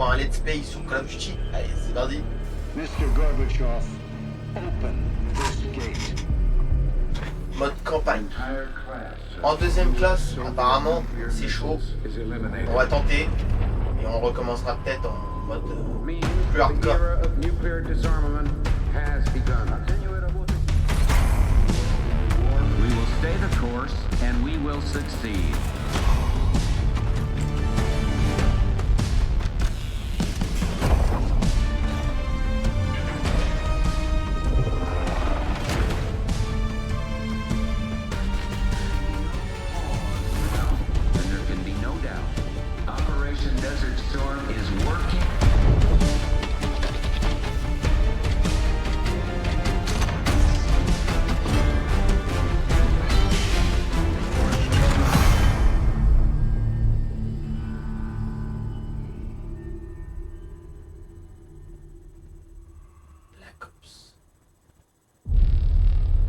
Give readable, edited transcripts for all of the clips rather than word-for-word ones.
pour un let's play sous Call of Duty. Allez, c'est parti. Mr. Gorbachev, open this gate. Mode campagne. En deuxième classe, apparemment, c'est chaud. On va tenter. Et on recommencera peut-être en mode plus hardcore. We will stay the course and we will succeed. And there can be no doubt. Operation Desert Storm is working. Black Ops.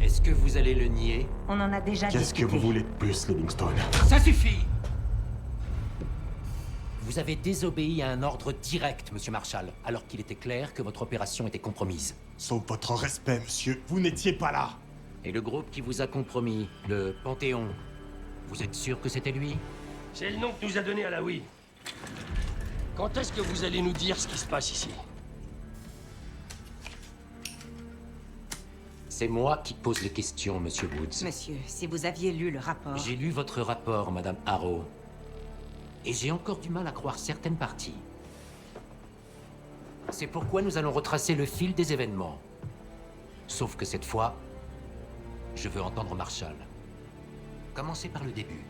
Est-ce que vous allez le nier? On en a déjà Qu'est-ce discuté. que vous voulez de plus, Livingstone? Ça suffit! Vous avez désobéi à un ordre direct, Monsieur Marshall, alors qu'il était clair que votre opération était compromise. Sauf votre respect, monsieur, vous n'étiez pas là. Et le groupe qui vous a compromis, le Panthéon, vous êtes sûr que c'était lui? C'est le nom que nous a donné Alaoui. Quand est-ce que vous allez nous dire ce qui se passe ici? C'est moi qui pose les questions, Monsieur Woods. Monsieur, si vous aviez lu le rapport... J'ai lu votre rapport, Madame Harrow. Et j'ai encore du mal à croire certaines parties. C'est pourquoi nous allons retracer le fil des événements. Sauf que cette fois, je veux entendre Marshall. Commencez par le début.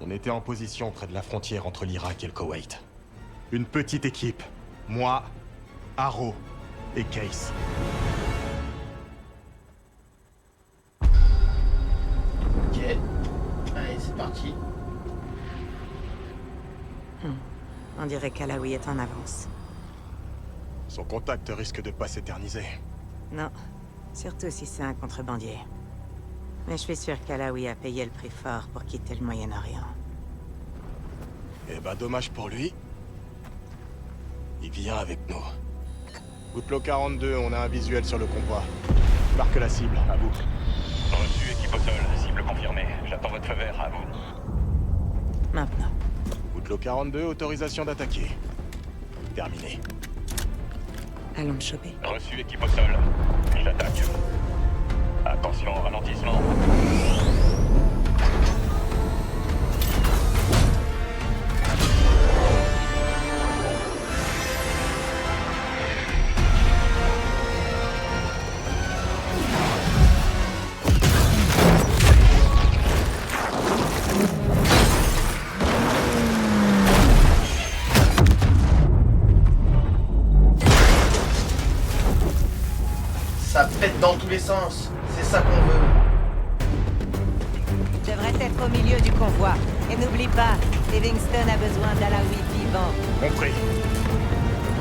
On était en position près de la frontière entre l'Irak et le Koweït. Une petite équipe. Moi, Harrow et Case. Ok. Allez, c'est parti. On dirait qu'Alaoui est en avance. Son contact risque de pas s'éterniser. Non, surtout si c'est un contrebandier. Mais je suis sûr qu'Alaoui a payé le prix fort pour quitter le Moyen-Orient. Eh ben, dommage pour lui. Il vient avec nous. Outlaw 42, on a un visuel sur le convoi. Marque la cible, à vous. Reçu, équipe au sol, cible confirmée. J'attends votre feu vert, à vous. Maintenant. Outlaw 42, autorisation d'attaquer. Terminé. Allons le choper. Reçu, équipe au sol. J'attaque. Attention, ralentissement. Ça pète dans tous les sens. C'est ça qu'on veut. Tu devrais être au milieu du convoi. Et n'oublie pas, Livingstone a besoin d'Alaoui vivant. Compris.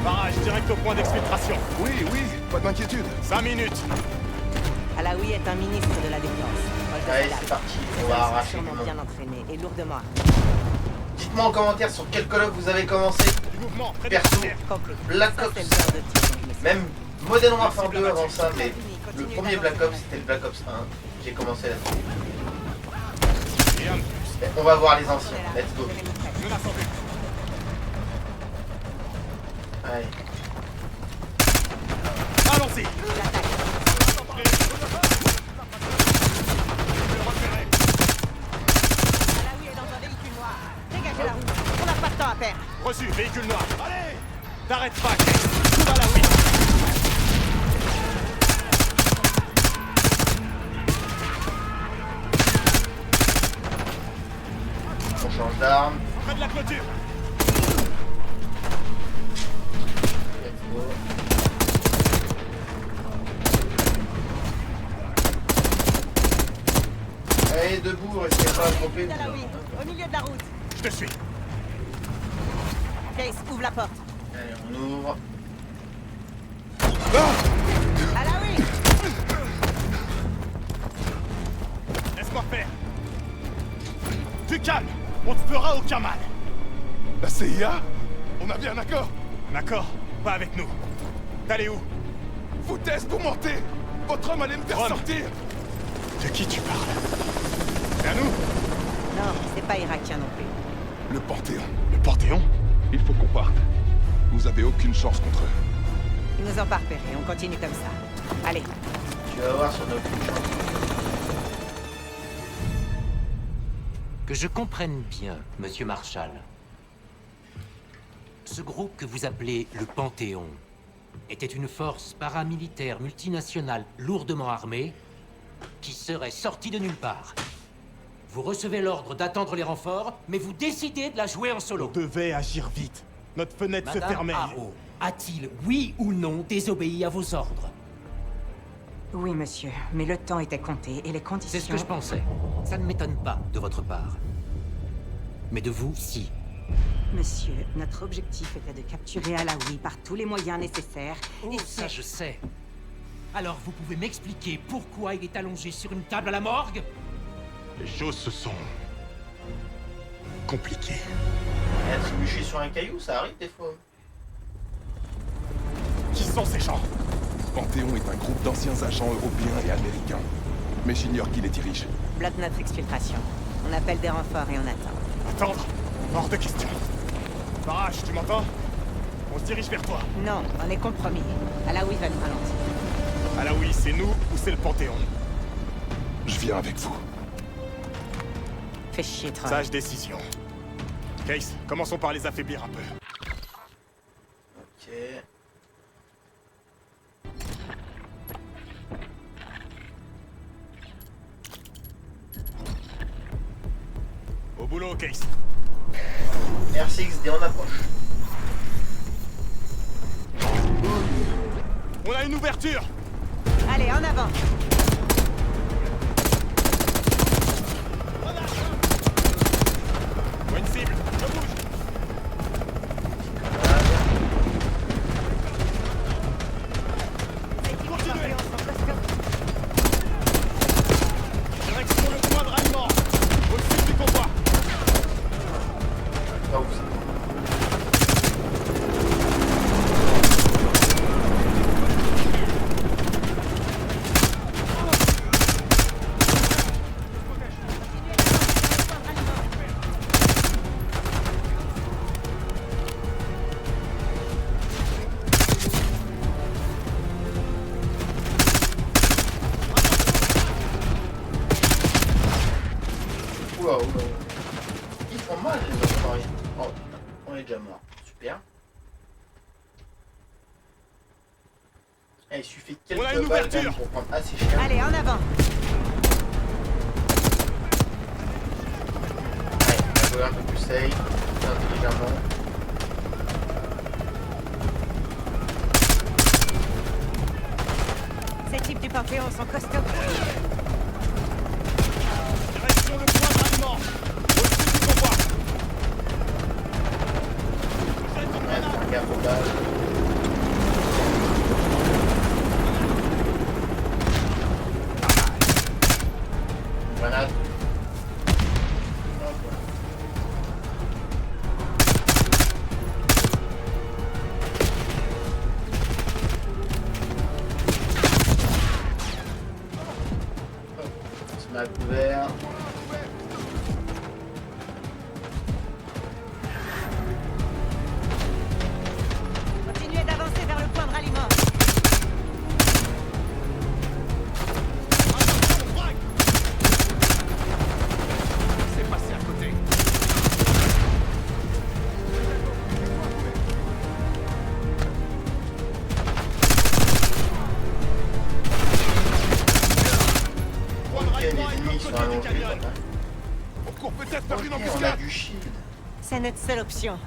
Barrage direct au point d'exfiltration. Oui, pas d'inquiétude. 5 minutes. Alaoui est un ministre de la Défense. Allez, c'est parti. On va arracher le sûrement monde. bien entraîné et lourdement. Dites-moi en commentaire sur quel Call of vous avez commencé. Du mouvement, près de Perso, frontière. Compris. Black Ça, Ops. c'est le genre de tir dont je me sers. Même Modern Warfare 2 avant ça, mais le premier Black Ops c'était le Black Ops 1. J'ai commencé là-dessus. Rien de plus. On va voir les anciens. Let's go. Menace en vue. Allez. Allons-y. Alaoui est dans un véhicule noir. Dégagez la route. On n'a pas de temps à perdre. Reçu, véhicule noir. Allez. T'arrêtes pas, Case. Trouve à la oui. On change d'arme. Près de la clôture. Let's go. Allez, debout, restez pas trompés. Alaoui, au milieu de la route. Je te suis. Case, ouvre la porte. Allez, on ouvre. Alaoui! Laisse-moi faire. Du calme. On te fera aucun mal. La CIA? On a bien un accord. Un accord? Pas avec nous. T'allais où? Foutaise, vous mentez. Votre homme allait me faire Ron. sortir. De qui tu parles? C'est à nous? Non, c'est pas irakien non plus. Le Panthéon. Le Panthéon? Il faut qu'on parte. Vous avez aucune chance contre eux. Ils nous ont pas repérés, on continue comme ça. Allez. Tu vas voir sur notre chance. Que je comprenne bien, Monsieur Marshall. Ce groupe que vous appelez le Panthéon était une force paramilitaire multinationale lourdement armée qui serait sortie de nulle part. Vous recevez l'ordre d'attendre les renforts, mais vous décidez de la jouer en solo. On devait agir vite. Notre fenêtre se Madame fermait. Harrow a-t-il, oui ou non, désobéi à vos ordres? Oui, monsieur, mais le temps était compté et les conditions... C'est ce que je pensais. Ça ne m'étonne pas de votre part. Mais de vous, si. Monsieur, notre objectif était de capturer Alaoui par tous les moyens nécessaires. Oh, ça je sais. Alors vous pouvez m'expliquer pourquoi il est allongé sur une table à la morgue? Les choses se sont... compliquées. Et à trébucher sur un caillou, ça arrive des fois. Qui sont ces gens? Panthéon est un groupe d'anciens agents européens et américains. Mais j'ignore qui les dirige. Bloque notre exfiltration. On appelle des renforts et on attend. Attendre? Hors de question. Barrage, tu m'entends? On se dirige vers toi. Non, on est compromis. Alaoui va nous ralentir. Alaoui, c'est nous ou c'est le Panthéon? Je viens avec vous. Fais chier, Tron. Sage décision. Case, commençons par les affaiblir un peu. Ok. Au boulot, Case. RCXD en approche. On a une ouverture! Allez, en avant. Vois une cible, je bouge! Continuez! Direction le point de ralliement! Au-dessus du convoi! Pas où ça. Oula, oula. Ils font mal les autres. Oh, on est déjà mort. Super. Eh, il suffit de quelques On a une balles ouverture. même pour prendre assez cher. Allez, en avant. Ouais, on va jouer un peu plus safe, plus intelligemment. Ces types du Panthéon sont costauds. Direction le point de ralliement! Au-dessus du convoi! Ouais, faire gaffe aux balles. Grenade. On se met à couvert. Continuez d'avancer vers le point de ralliement. C'est passé à côté. Point de Ok, ralliement les est de ennemis l'autre sont côté du allongés. canyon. On court peut-être vers une Ok, on a embuscade. du shield. C'est notre seule option.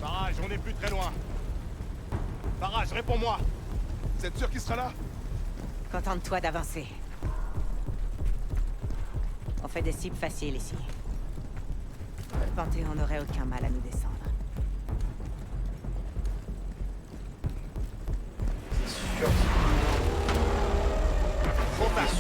Barrage, on n'est plus très loin. Barrage, réponds-moi. Vous êtes sûr qu'il sera là? Contente-toi d'avancer. On fait des cibles faciles ici. Le Panthéon n'aurait aucun mal à nous descendre. C'est sûr. contact.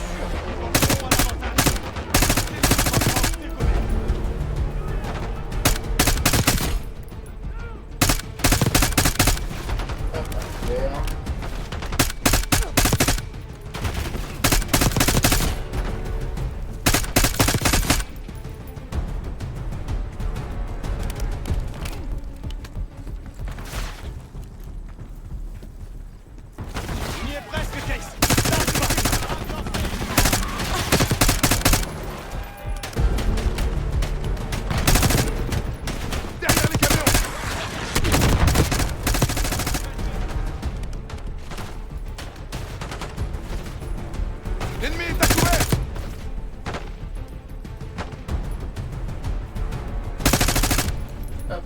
On y est presque, Case. Derrière les camions! L'ennemi est à couvert!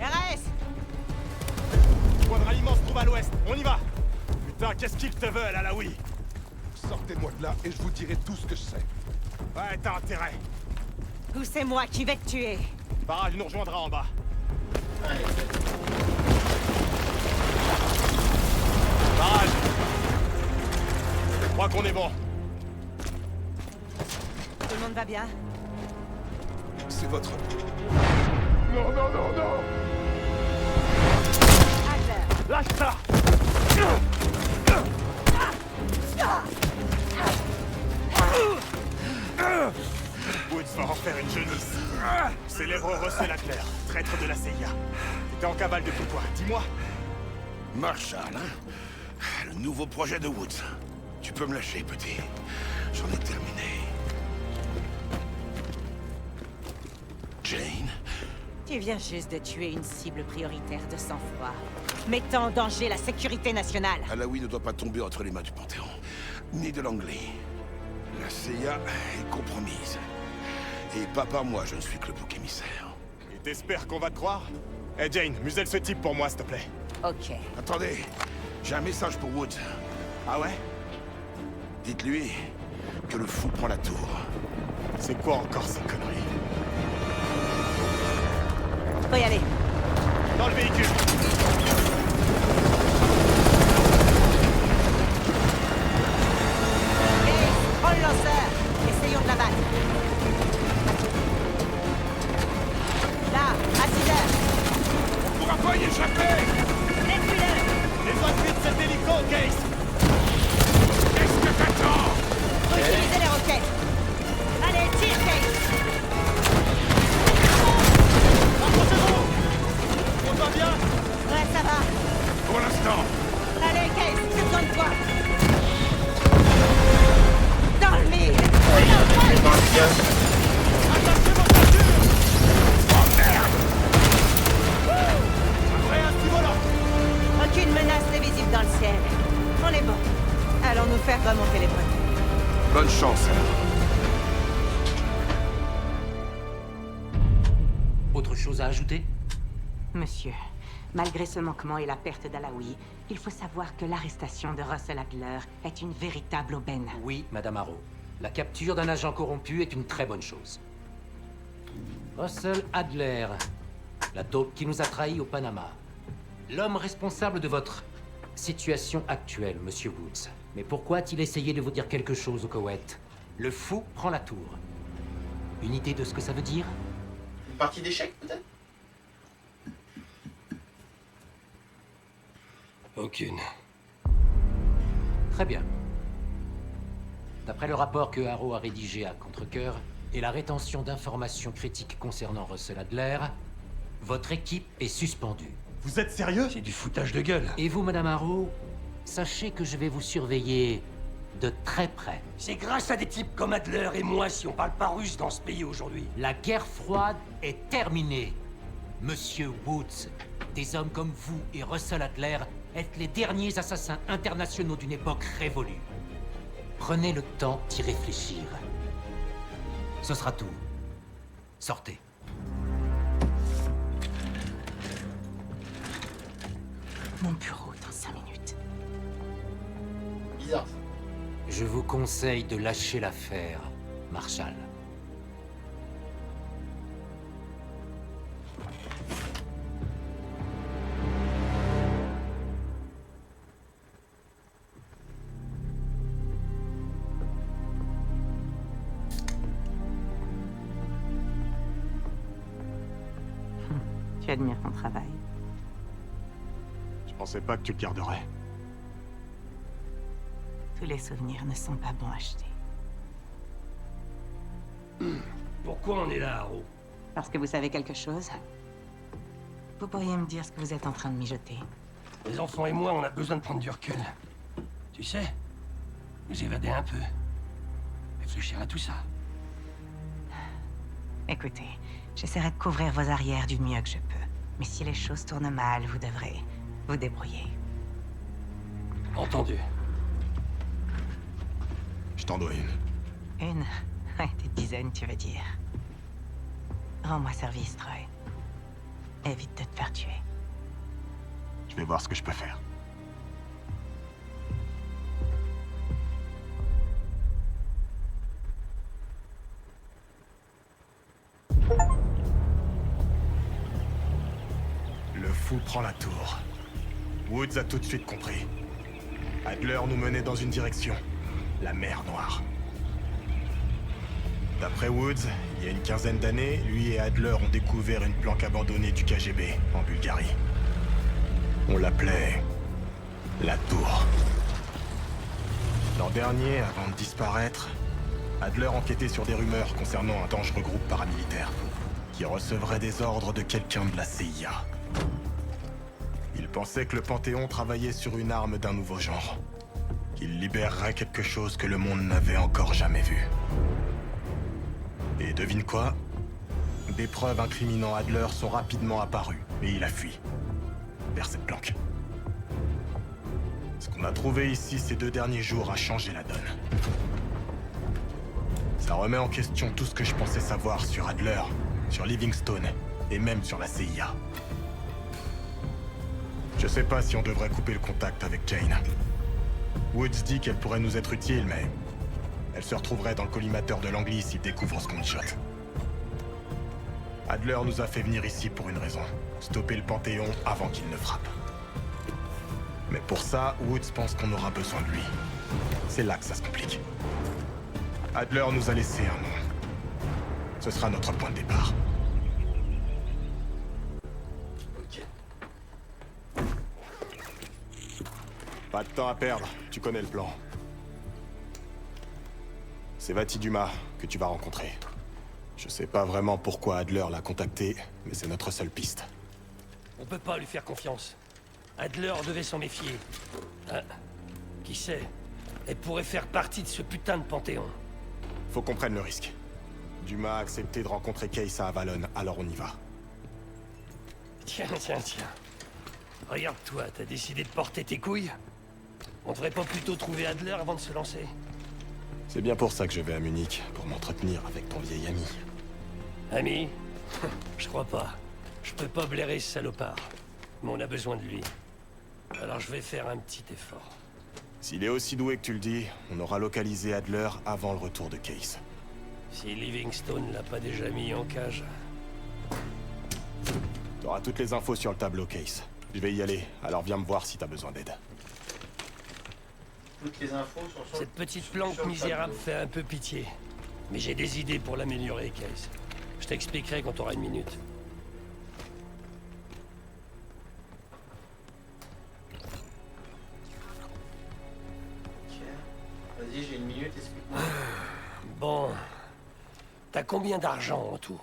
RS! Le point de ralliement se trouve à l'ouest. On y va. Putain, qu'est-ce qu'ils te veulent, à la Wii? Sortez-moi de là et je vous dirai tout ce que je sais. Ouais, t'as intérêt. Ou c'est moi qui vais te tuer. Barrage nous rejoindra en bas. Allez, Barrage. Je crois qu'on est bon. Tout le monde va bien? C'est votre... Non, non, non, non! Adler! Lâche ça. Woods va en faire une jeunisse. Célèbre Russell Adler, traître de la CIA. T'étais en cavale depuis quoi? Dis-moi. Marshall, hein? Le nouveau projet de Woods. Tu peux me lâcher, petit. J'en ai terminé. Jane? Tu viens juste de tuer une cible prioritaire de sang-froid, mettant en danger la sécurité nationale. Alaoui ne doit pas tomber entre les mains du Panthéon, ni de Langley. La CIA est compromise. Et pas par moi, je ne suis que le bouc émissaire. Et t'espères qu'on va te croire? Eh Jane, muselle ce type pour moi, s'il te plaît. Ok. Attendez, j'ai un message pour Woods. Ah ouais? Dites-lui que le fou prend la tour. C'est quoi encore ces conneries? Faut y aller. Dans le véhicule. Hey, prends le lanceur. Essayons de l'abattre. Là, à 6 heures. On pourra pas y échapper! Détruis-le. Les autres vite cet hélico, Case. Qu'est-ce que t'attends? Faut utiliser les roquettes. Allez, tire, Kate. Approchez-vous. On va bien? Ouais, ça va. Pour l'instant, Allez, Case, j'ai besoin de toi. Dans le mille. c'est dans le ciel. Attachez votre voiture. Oh merde. Après un petit volant. Aucune menace n'est visible dans le ciel. On est bon. Allons nous faire remonter les bretelles. bonne chance, alors. Autre chose à ajouter? Monsieur, malgré ce manquement et la perte d'Alaoui, il faut savoir que l'arrestation de Russell Adler est une véritable aubaine. Oui, Madame Harrow. La capture d'un agent corrompu est une très bonne chose. Russell Adler, la taupe qui nous a trahis au Panama. L'homme responsable de votre situation actuelle, Monsieur Woods. Mais pourquoi a-t-il essayé de vous dire quelque chose au Koweït? Le fou prend la tour. Une idée de ce que ça veut dire? Une partie d'échecs, peut-être? Aucune. Très bien. D'après le rapport que Harrow a rédigé à contre-cœur et la rétention d'informations critiques concernant Russell Adler, votre équipe est suspendue. Vous êtes sérieux? C'est du foutage de gueule. Et vous, Madame Harrow, sachez que je vais vous surveiller de très près. C'est grâce à des types comme Adler et moi si on parle pas russe dans ce pays aujourd'hui. La guerre froide est terminée. Monsieur Woods, des hommes comme vous et Russell Adler êtes les derniers assassins internationaux d'une époque révolue. Prenez le temps d'y réfléchir. Ce sera tout. Sortez. Mon bureau dans 5 minutes. Bizarre, ça. Je vous conseille de lâcher l'affaire, Marshall. Tu admires ton travail. Je pensais pas que tu le garderais. Tous les souvenirs ne sont pas bons à acheter. Pourquoi on est là, Haro? Parce que vous savez quelque chose? Vous pourriez me dire ce que vous êtes en train de mijoter? Les enfants et moi, on a besoin de prendre du recul. Tu sais, nous évader un peu. Réfléchir à tout ça. Écoutez, j'essaierai de couvrir vos arrières du mieux que je peux. Mais si les choses tournent mal, vous devrez vous débrouiller. Entendu. Je t'en dois une. Une? Ouais, des dizaines, tu veux dire. Rends-moi service, Troy. Évite de te faire tuer. Je vais voir ce que je peux faire. Le fou prend la tour. Woods a tout de suite compris. Adler nous menait dans une direction. La mer Noire. D'après Woods, il y a une quinzaine d'années, lui et Adler ont découvert une planque abandonnée du KGB, en Bulgarie. On l'appelait... la Tour. L'an dernier, avant de disparaître, Adler enquêtait sur des rumeurs concernant un dangereux groupe paramilitaire qui recevrait des ordres de quelqu'un de la CIA. Il pensait que le Panthéon travaillait sur une arme d'un nouveau genre. Qu'il libérerait quelque chose que le monde n'avait encore jamais vu. Et devine quoi? Des preuves incriminant Adler sont rapidement apparues, et il a fui. Vers cette planque. Ce qu'on a trouvé ici ces 2 derniers jours a changé la donne. Ça remet en question tout ce que je pensais savoir sur Adler, sur Livingstone, et même sur la CIA. Je sais pas si on devrait couper le contact avec Jane. Woods dit qu'elle pourrait nous être utile, mais... elle se retrouverait dans le collimateur de Langley s'il découvre ce qu'on shot. Adler nous a fait venir ici pour une raison. Stopper le Panthéon avant qu'il ne frappe. Mais pour ça, Woods pense qu'on aura besoin de lui. C'est là que ça se complique. Adler nous a laissé un nom. Ce sera notre point de départ. Ok. Pas de temps à perdre, tu connais le plan. C'est Vati Dumas que tu vas rencontrer. Je sais pas vraiment pourquoi Adler l'a contacté, mais c'est notre seule piste. On peut pas lui faire confiance. Adler devait s'en méfier. Hein? Qui sait? Elle pourrait faire partie de ce putain de Panthéon. Faut qu'on prenne le risque. Dumas a accepté de rencontrer Case à Avalon, alors on y va. Tiens. Regarde-toi, t'as décidé de porter tes couilles? On devrait pas plutôt trouver Adler avant de se lancer? C'est bien pour ça que je vais à Munich, pour m'entretenir avec ton vieil ami. Ami? Je crois pas. Je peux pas blairer ce salopard. Mais on a besoin de lui. Alors je vais faire un petit effort. S'il est aussi doué que tu le dis, on aura localisé Adler avant le retour de Case. Si Livingstone l'a pas déjà mis en cage... T'auras toutes les infos sur le tableau, Case. Je vais y aller, alors viens me voir si t'as besoin d'aide. Toutes les infos sont sur Cette petite planque sur le misérable tableau. fait un peu pitié. Mais j'ai des idées pour l'améliorer, Case. Je t'expliquerai quand t'auras une minute. Ok. Vas-y, j'ai une minute, explique-moi. Bon... T'as combien d'argent en tout?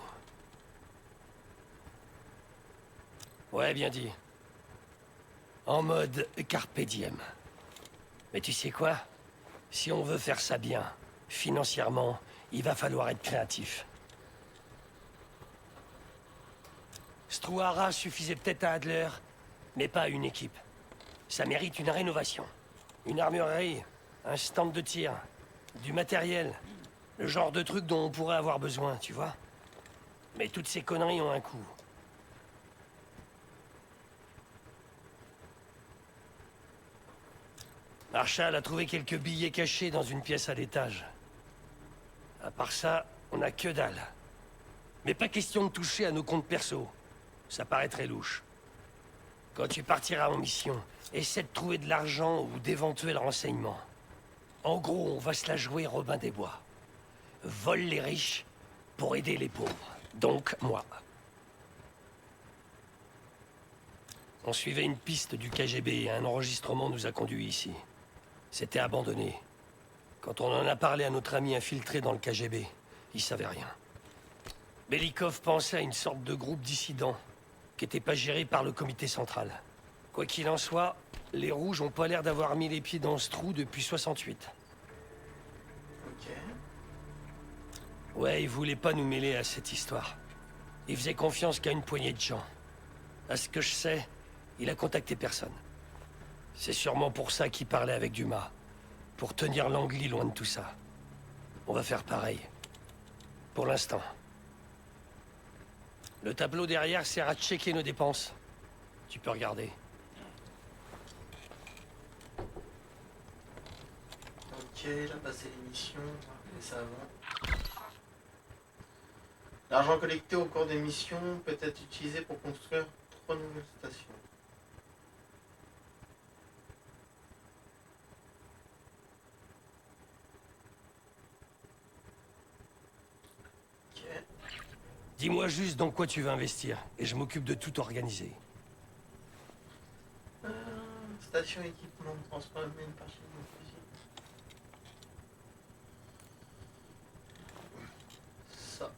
Ouais, bien dit. En mode carpe diem. Mais tu sais quoi? Si on veut faire ça bien, financièrement, il va falloir être créatif. Struhara suffisait peut-être à Adler, mais pas à une équipe. Ça mérite une rénovation. Une armurerie, un stand de tir, du matériel, le genre de truc dont on pourrait avoir besoin, tu vois. Mais toutes ces conneries ont un coût. Marshall a trouvé quelques billets cachés dans une pièce à l'étage. À part ça, on a que dalle. Mais pas question de toucher à nos comptes perso. Ça paraît très louche. Quand tu partiras en mission, essaie de trouver de l'argent ou d'éventuels renseignements. En gros, on va se la jouer Robin des Bois. Vole les riches pour aider les pauvres. Donc, moi. On suivait une piste du KGB et un enregistrement nous a conduits ici. C'était abandonné. Quand on en a parlé à notre ami infiltré dans le KGB, il savait rien. Belikov pensait à une sorte de groupe dissident qui n'était pas géré par le comité central. Quoi qu'il en soit, les Rouges ont pas l'air d'avoir mis les pieds dans ce trou depuis 68. Ok. Ouais, ils voulaient pas nous mêler à cette histoire. Ils faisaient confiance qu'à une poignée de gens. À ce que je sais, il a contacté personne. C'est sûrement pour ça qu'il parlait avec Dumas. Pour tenir Langley loin de tout ça. On va faire pareil. Pour l'instant. Le tableau derrière sert à checker nos dépenses. Tu peux regarder. Ok, là passer l'émission, on va regarder ça avant. L'argent collecté au cours des missions peut être utilisé pour construire 3 nouvelles stations. Ok. Dis-moi juste dans quoi tu veux investir, et je m'occupe de tout organiser. Station équipement de transport humain par chez nous. Ça.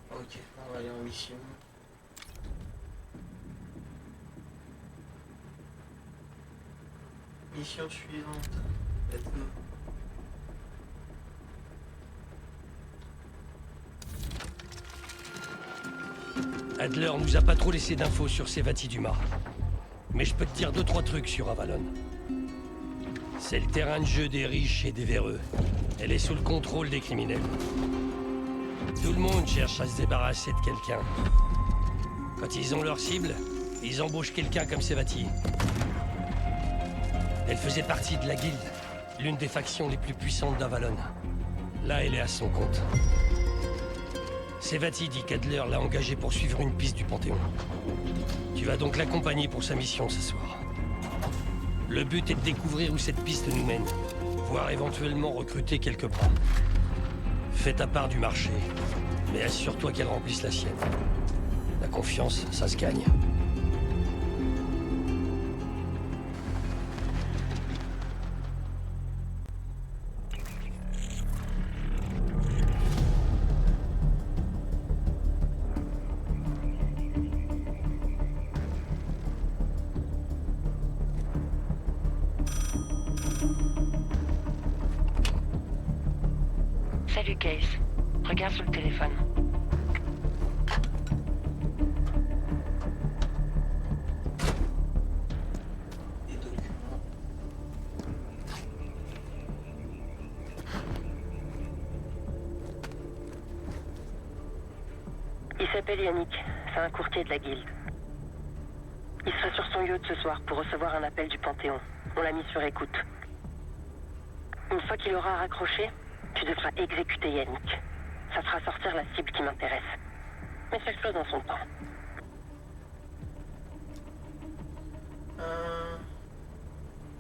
Ok, on va aller en mission. Mission suivante. Let's go. Adler nous a pas trop laissé d'infos sur Sevati Dumas. Mais je peux te dire 2-3 trucs sur Avalon. C'est le terrain de jeu des riches et des véreux. Elle est sous le contrôle des criminels. Tout le monde cherche à se débarrasser de quelqu'un. Quand ils ont leur cible, ils embauchent quelqu'un comme Sevati. Elle faisait partie de la Guilde, l'une des factions les plus puissantes d'Avalon. Là, elle est à son compte. Sevati dit qu'Adler l'a engagée pour suivre une piste du Panthéon. Tu vas donc l'accompagner pour sa mission ce soir. Le but est de découvrir où cette piste nous mène, voire éventuellement recruter quelques bras. Fais ta part du marché, mais assure-toi qu'elle remplisse la sienne. La confiance, ça se gagne. Salut Case. Regarde sur le téléphone. Des documents. Il s'appelle Yannick. C'est un courtier de la Guilde. Il sera sur son yacht ce soir pour recevoir un appel du Panthéon. On l'a mis sur écoute. Une fois qu'il aura raccroché, tu devras exécuter Yannick. Ça fera sortir la cible qui m'intéresse. Mais chaque chose en son temps.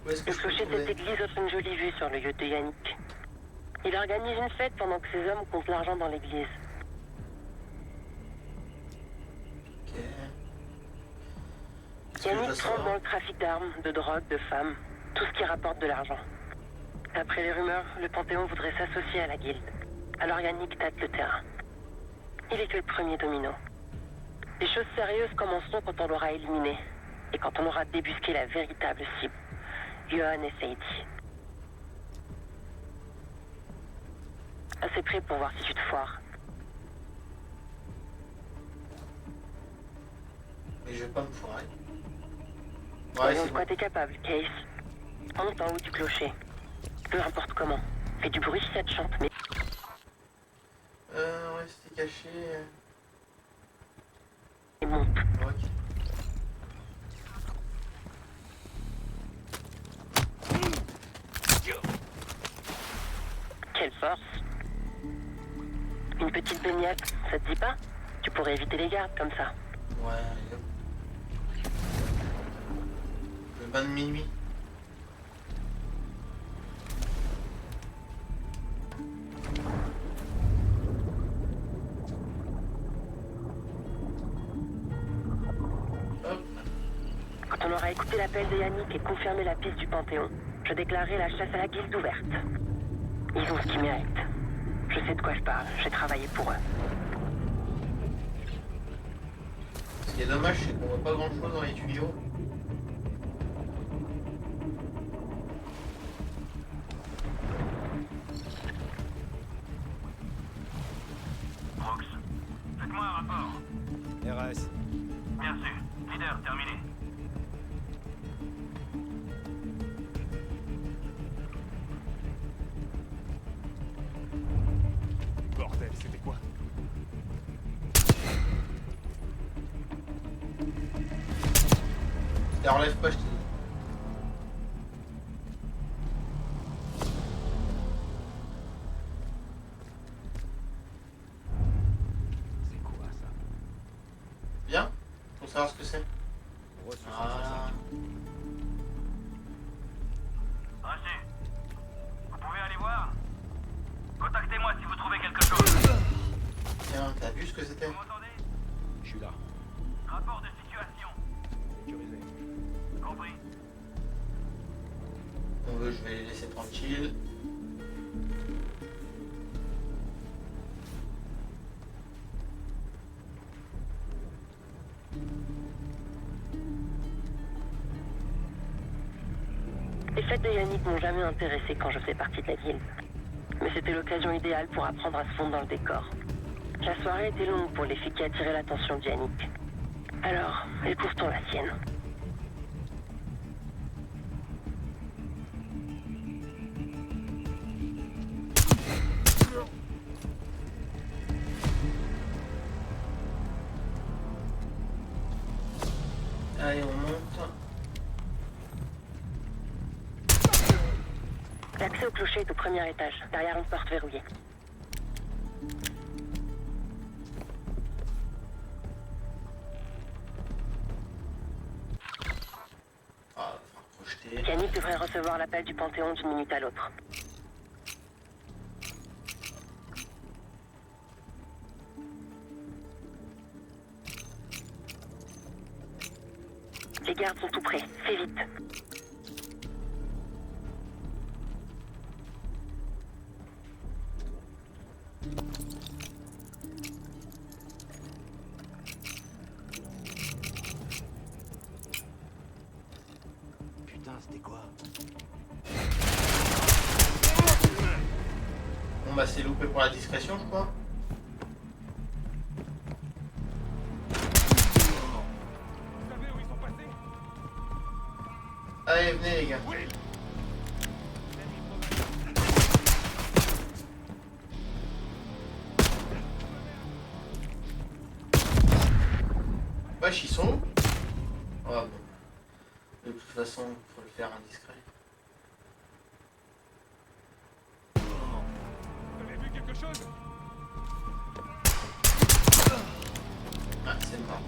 Où est-ce que Le je peux clocher de trouver cette église offre une jolie vue sur le yacht de Yannick. Il organise une fête pendant que ses hommes comptent l'argent dans l'église. Ok. Est-ce que je dois Yannick trempe dans savoir le trafic d'armes, de drogue, de femmes, tout ce qui rapporte de l'argent. Après les rumeurs, le Panthéon voudrait s'associer à la Guilde. Alors Yannick tâte le terrain. Il est que le premier domino. Les choses sérieuses commenceront quand on l'aura éliminé. Et quand on aura débusqué la véritable cible. Johan et Sadie. Assez près pour voir si tu te foires. Mais je vais pas me foirer. Ouais, Voyons c'est de quoi bon. t'es capable, Case. Monte en haut du clocher. Peu importe comment. Fais du bruit si ça te chante, mais... Ouais, c'était caché. Et monte. Ok. force. Une petite baignade, ça te dit pas? Tu pourrais éviter les gardes comme ça. Ouais, allez, hop. Le bain de minuit. Hop. Quand on aura écouté l'appel de Yannick et confirmé la piste du Panthéon, je déclarerai la chasse à la guilde ouverte. Ils ont ce qu'ils méritent. Je sais de quoi je parle, j'ai travaillé pour eux. Ce qui est dommage, c'est qu'on voit pas grand chose dans les tuyaux. Rox, faites-moi un rapport. RS. Bien sûr, leader, terminé. Bordel, c'était quoi? Et relève pas, je te dis. C'est quoi ça? Bien? Pour savoir ce que c'est. Reçu Voilà. Reçu. Vous pouvez aller voir? Contactez-moi si vous trouvez quelque chose. Tiens, t'as vu ce que c'était? Vous m'entendez? Je suis là. Rapport de situation. Sécurisé. Compris. Donc je vais les laisser tranquilles. Les fêtes de Yannick m'ont jamais intéressé quand je faisais partie de la guilde. Mais c'était l'occasion idéale pour apprendre à se fondre dans le décor. La soirée était longue pour les filles qui attiraient l'attention de Yannick. Alors, écoutons la sienne. Allez, on monte. L'accès au clocher est au premier étage, derrière une porte verrouillée. Ah, projeter. Yannick devrait recevoir l'appel du Panthéon d'une minute à l'autre. Les gardes sont tout prêts, fais vite. Putain, c'était quoi? Bon bah c'est loupé pour la discrétion, je crois. Vous savez où ils sont passés? Allez, venez les gars. Oui. Wesh, ils sont où? Ah bon. De toute façon, faut le faire indiscret. Vous avez vu quelque chose? Ah, c'est mort.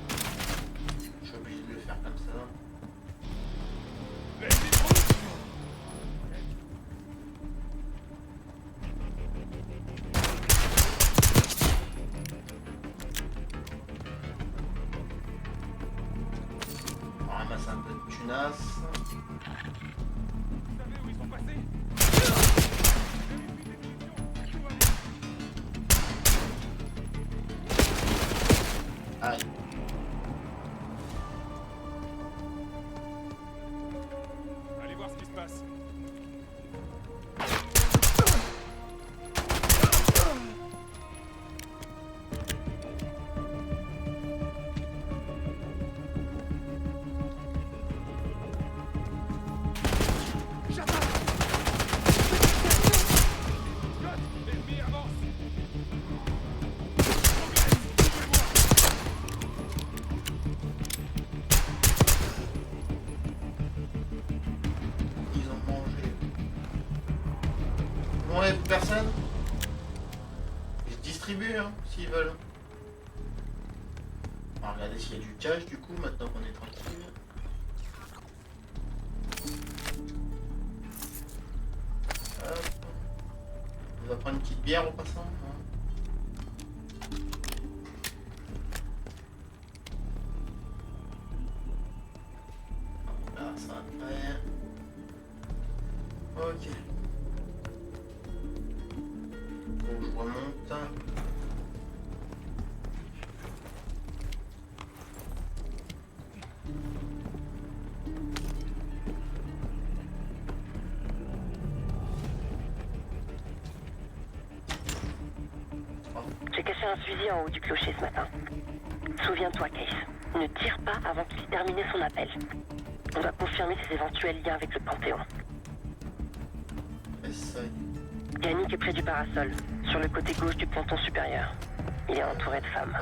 Je suis obligé de le faire comme ça. On ramasse un peu de tunasse. Vous savez où ils sont passés? Aïe. Allez voir ce qui se passe. L'ennemi avance. Ils ont mangé. Bon, ouais, personne? distribuer, hein, s'ils veulent. On va regarder s'il y a du cash, du coup, maintenant qu'on est tranquille. Hop. On va prendre une petite bière en passant. Hein. Ça après. Ok. Bon, je remonte. J'ai caché un fusil en haut du clocher ce matin. Souviens-toi, Case. Ne tire pas avant qu'il ait terminé son appel. On doit confirmer ses éventuels liens avec le Panthéon. Yannick est près du parasol, sur le côté gauche du ponton supérieur. Il est entouré de femmes.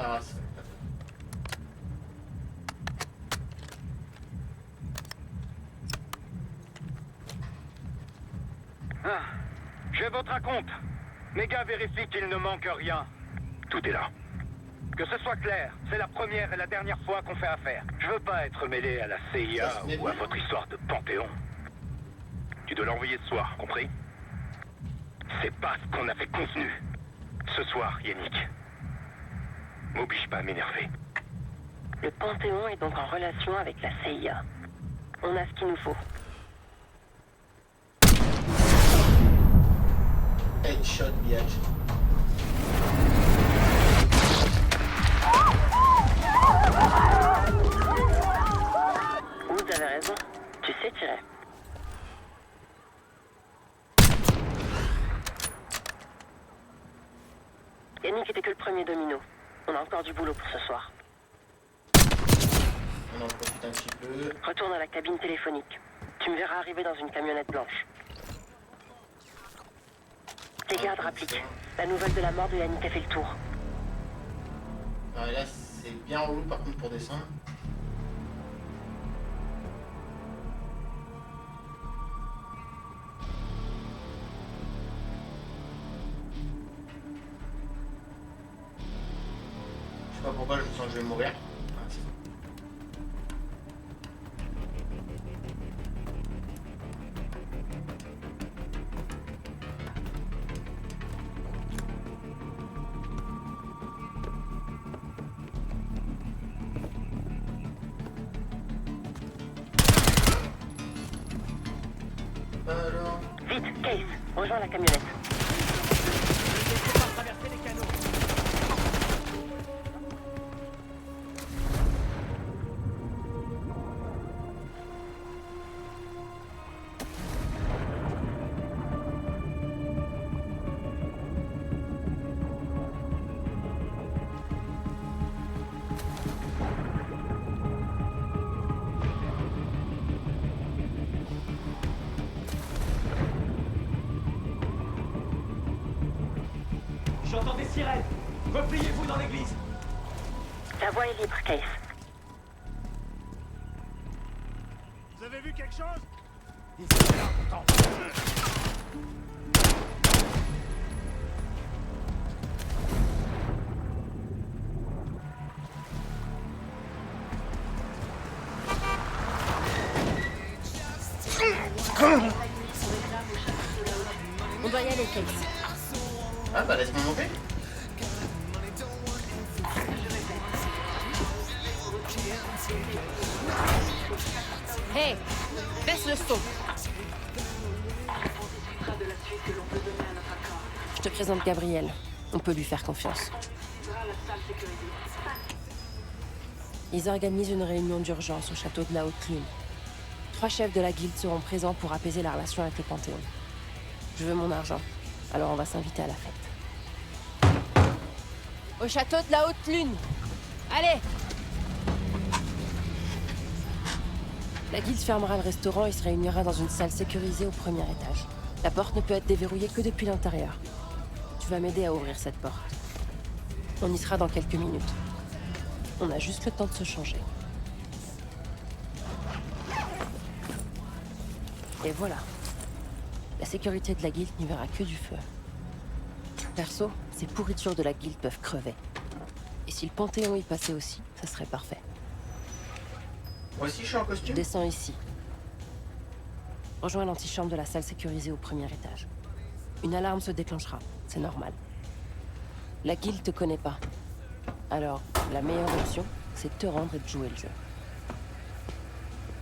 Ah, j'ai votre acompte. Mes gars vérifient qu'il ne manque rien. Tout est là. Que ce soit clair, c'est la première et la dernière fois qu'on fait affaire. Je veux pas être mêlé à la CIA ou à votre histoire de Panthéon. Tu dois l'envoyer ce soir, compris? C'est pas ce qu'on avait convenu. Ce soir, Yannick. M'oblige pas à m'énerver. Le Panthéon est donc en relation avec la CIA. On a ce qu'il nous faut. Headshot, biatch. Vous avez raison. Tu sais tirer. Yannick était que le premier domino. On a encore du boulot pour ce soir. On en profite un petit peu. Retourne à la cabine téléphonique. Tu me verras arriver dans une camionnette blanche. Les gardes rappliquent. La nouvelle de la mort de Yannick a fait le tour. Ah, là, c'est bien relou par contre pour descendre. Je sais pas pourquoi je sens que je vais mourir. Ah, c'est bon. Alors... Vite, Case, rejoins la camionnette. J'entends des sirènes. Repliez-vous dans l'église. La voie est libre, Case. Vous avez vu quelque chose? Ils étaient là pourtant. On doit y aller, Case. Ah bah laisse-moi monter. Hey, baisse le son. Je te présente Gabriel. On peut lui faire confiance. Ils organisent une réunion d'urgence au château de la Haute-Lune. 3 chefs de la guilde seront présents pour apaiser la relation avec le Panthéon. Je veux mon argent, alors on va s'inviter à la fête. Au château de la Haute-Lune. Allez! La guilde fermera le restaurant et se réunira dans une salle sécurisée au premier étage. La porte ne peut être déverrouillée que depuis l'intérieur. Tu vas m'aider à ouvrir cette porte. On y sera dans quelques minutes. On a juste le temps de se changer. Et voilà. La sécurité de la guilde n'y verra que du feu. Perso, ces pourritures de la guilde peuvent crever. Et si le Panthéon y passait aussi, ça serait parfait. Moi aussi je suis en costume. Descends ici. Rejoins l'antichambre de la salle sécurisée au premier étage. Une alarme se déclenchera, c'est normal. La guilde te connaît pas. Alors, la meilleure option, c'est de te rendre et de jouer le jeu.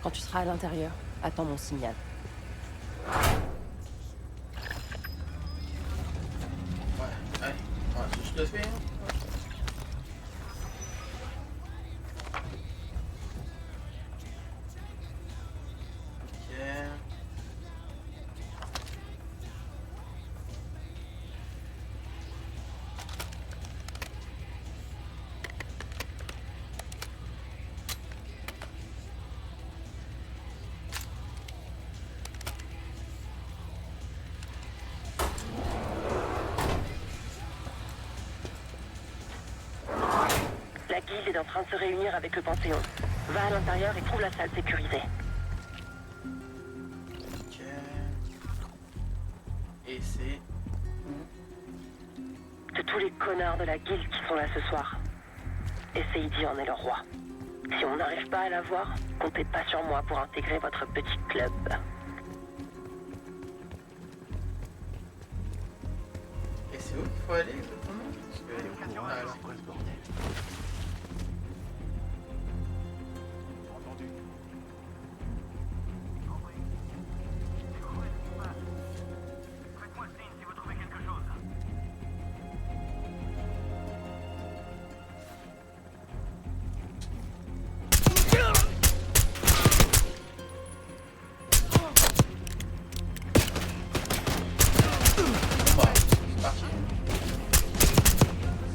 Quand tu seras à l'intérieur, attends mon signal. Ouais, allez, on va tous le faire. La guilde est en train de se réunir avec le Panthéon. Va à l'intérieur et trouve la salle sécurisée. Ok. Et c'est... De tous les connards de la guilde qui sont là ce soir. Seidi en est le roi. Si on n'arrive pas à la voir, comptez pas sur moi pour intégrer votre petit club. Et c'est où qu'il faut aller exactement? Parce que... Ah, alors. Quoi ce bordel?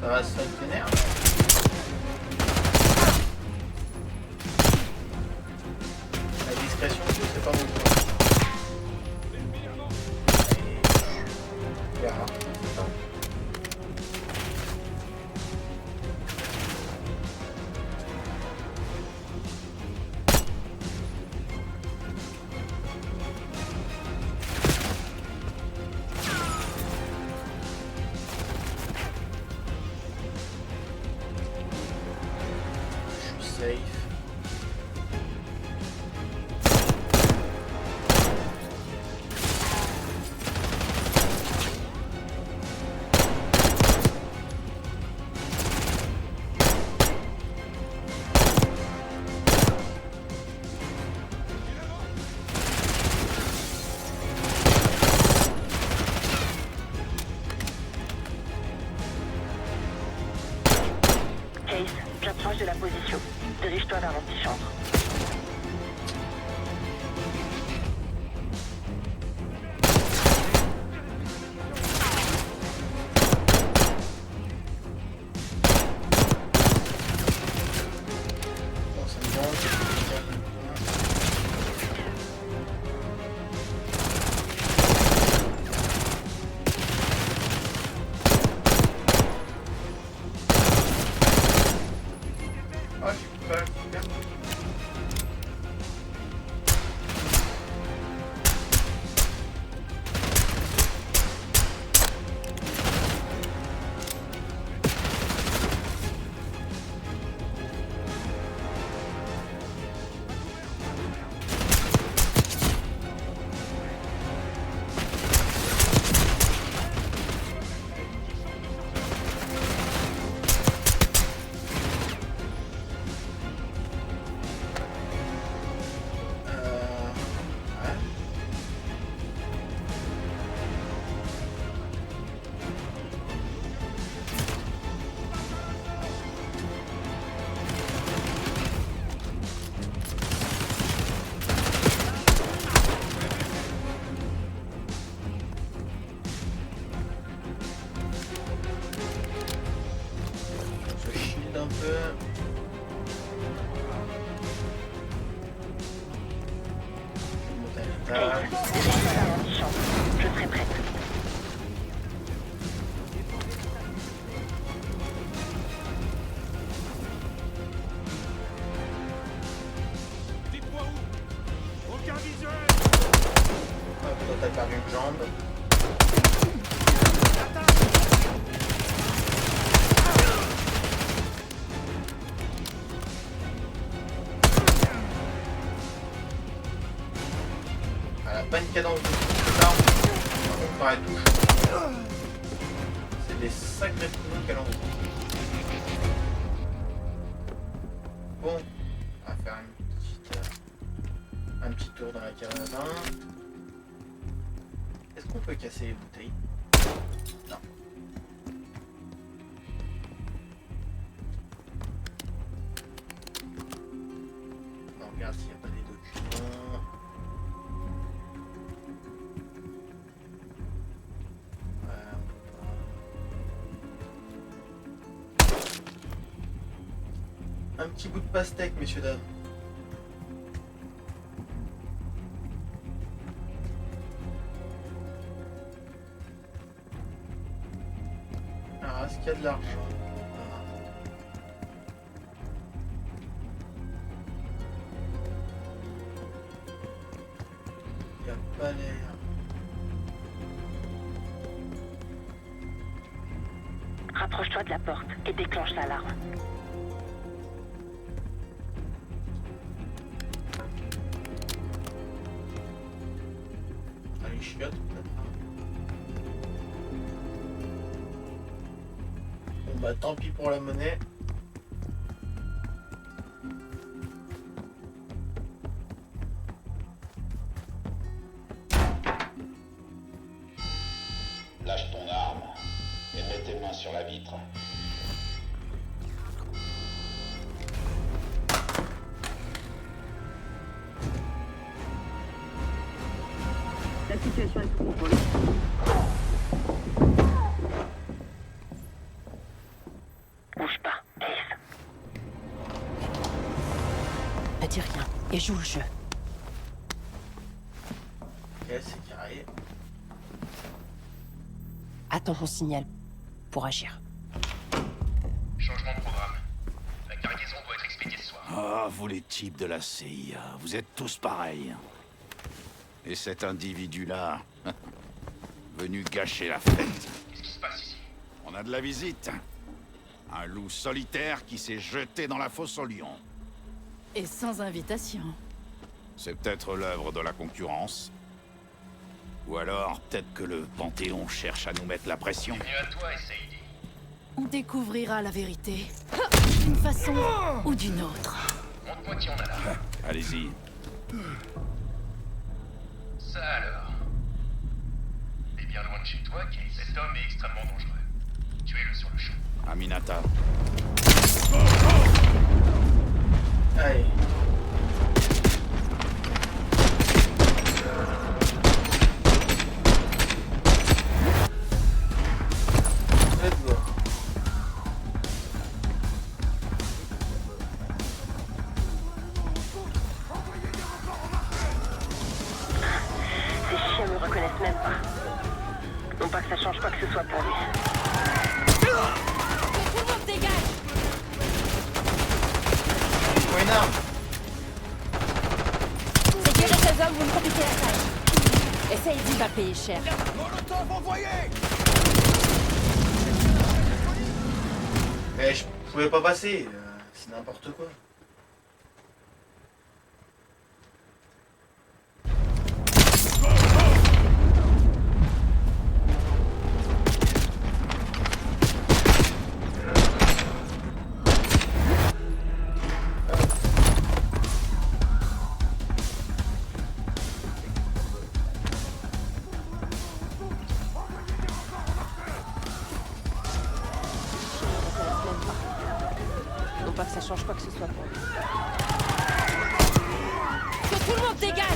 Ça va se tenir. La discrétion aussi, c'est pas beaucoup. On verra. Safe. Case, j'approche de la position. Dirige-toi vers l'antichambre. Bon, ça me manque. Ah, super, super. Ouais. On se shield un peu. Je monte à l'étage. Dirige-toi vers l'antichambre. Je serai prête. Dites-moi où? Aucun visuel! Hop, toi t'as perdu une jambe. pas une cadence de coups d'armes. Par contre, quand elle touche, c'est des sacrés coups qu'elle envoie. Bon, on va faire un petit tour dans la cabane à vin. Est-ce qu'on peut casser les bouteilles? Non. On regarde s'il n'y a pas des documents. Un petit bout de pastèque, messieurs dames. Alors, est-ce qu'il y a de l'argent? Il n'y a pas l'air. Rapproche-toi de la porte et déclenche l'alarme. Allez, chiotte, peut-être. Bon bah tant pis pour la monnaie. Lâche ton arme et mets tes mains sur la vitre. La situation est sous contrôle. Bouge pas, Ace. Ne dis rien et joue le jeu. Ok, c'est carré. Attends mon signal pour agir. Changement de programme. La cargaison doit être expédiée ce soir. Ah, vous les types de la CIA, vous êtes tous pareils. Et cet individu-là, venu gâcher la fête. Qu'est-ce qui se passe ici? On a de la visite. Un loup solitaire qui s'est jeté dans la fosse au lion. Et sans invitation. C'est peut-être l'œuvre de la concurrence. Ou alors, peut-être que le Panthéon cherche à nous mettre la pression. Bienvenue à toi, Saïdi. On découvrira la vérité. D'une façon ou d'une autre. Montre-moi qui on a là. Allez-y. Ça alors. T'es bien loin de chez toi, Case. Cet homme est extrêmement dangereux. Tuez-le sur le champ. Aminata. Allez. Let's go. Ces chiens me reconnaissent même pas. Non pas que ça change quoi que ce soit pour lui. Tout le monde dégage! Faut une arme. Sécurez ces hommes, vous me compliquez la tâche. Et Saïdi va payer cher. Mais je pouvais pas passer. C'est n'importe quoi. Non pas que ça change quoi que ce soit pour lui. Que tout le monde dégage!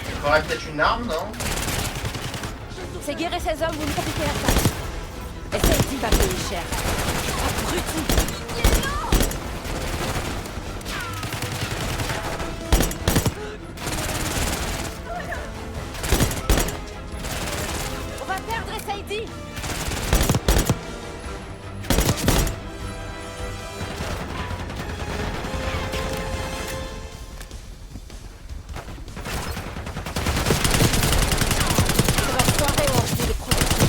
Il faudrait peut-être une arme, non? Séguirez ces hommes, vous me compliquez la tâche. Et Saïdi va payer cher. Abruti! On va perdre Saïdi! C'est leur soirée où on finit les protections.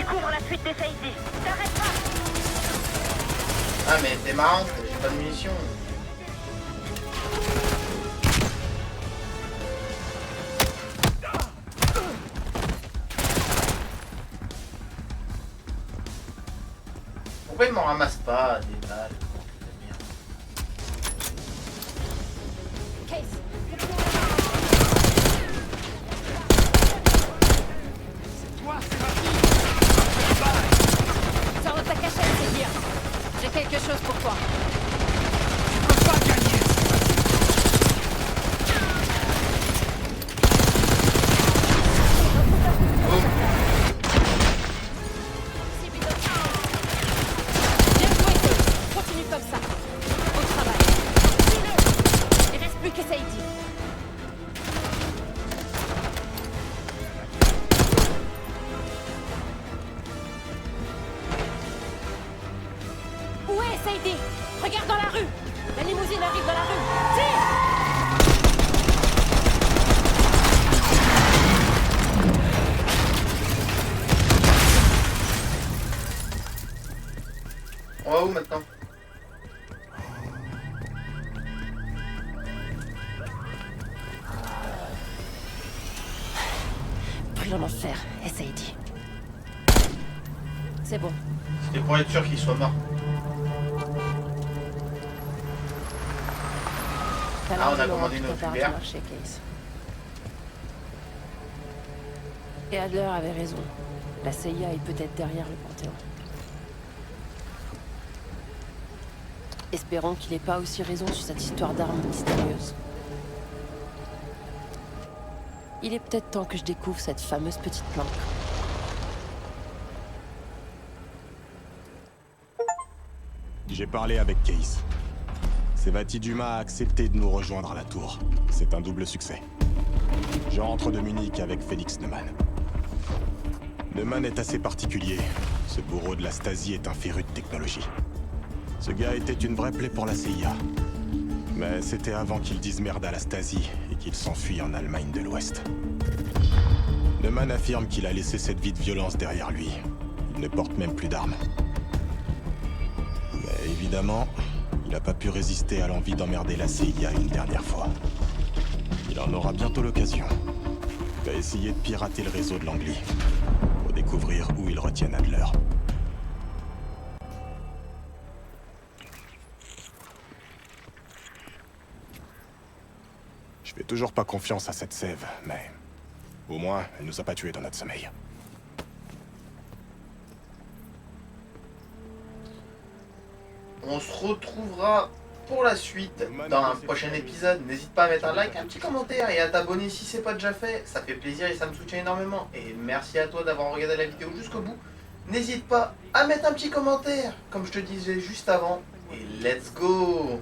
Découvre la fuite des Saïdi. T'arrêtes pas. Ah mais t'es marrant, j'ai pas de munitions. Pourquoi il m'en ramasse pas des balles? Sors de ta cachette, c'est bien. J'ai quelque chose pour toi. Tu peux pas gagner. Bien joué, Kate. Continue comme ça. Au travail. Il reste plus que Saïdi. Où est Saïdi? Regarde dans la rue. La limousine arrive dans la rue. Tire! On va où maintenant? Brûle en enfer, et Saïdi. C'est bon. C'était pour être sûr qu'il soit mort. Ah, on a commandé nos filières. Et Adler avait raison. La CIA est peut-être derrière le Panthéon. Espérons qu'il n'ait pas aussi raison sur cette histoire d'armes mystérieuse. Il est peut-être temps que je découvre cette fameuse petite planque. J'ai parlé avec Case. Sevati Dumas a accepté de nous rejoindre à la tour. C'est un double succès. Je rentre de Munich avec Félix Neumann. Neumann est assez particulier. Ce bourreau de la Stasi est un féru de technologie. Ce gars était une vraie plaie pour la CIA. Mais c'était avant qu'il dise merde à la Stasi et qu'il s'enfuit en Allemagne de l'Ouest. Neumann affirme qu'il a laissé cette vie de violence derrière lui. Il ne porte même plus d'armes. Mais évidemment, il n'a pas pu résister à l'envie d'emmerder la CIA une dernière fois. Il en aura bientôt l'occasion. Il va essayer de pirater le réseau de Langley pour découvrir où ils retiennent Adler. Je fais toujours pas confiance à cette sève, mais au moins, elle nous a pas tués dans notre sommeil. On se retrouvera pour la suite dans un prochain épisode. N'hésite pas à mettre un like, un petit commentaire et à t'abonner si c'est pas déjà fait. Ça fait plaisir et ça me soutient énormément. Et merci à toi d'avoir regardé la vidéo jusqu'au bout. N'hésite pas à mettre un petit commentaire, comme je te disais juste avant. Et let's go!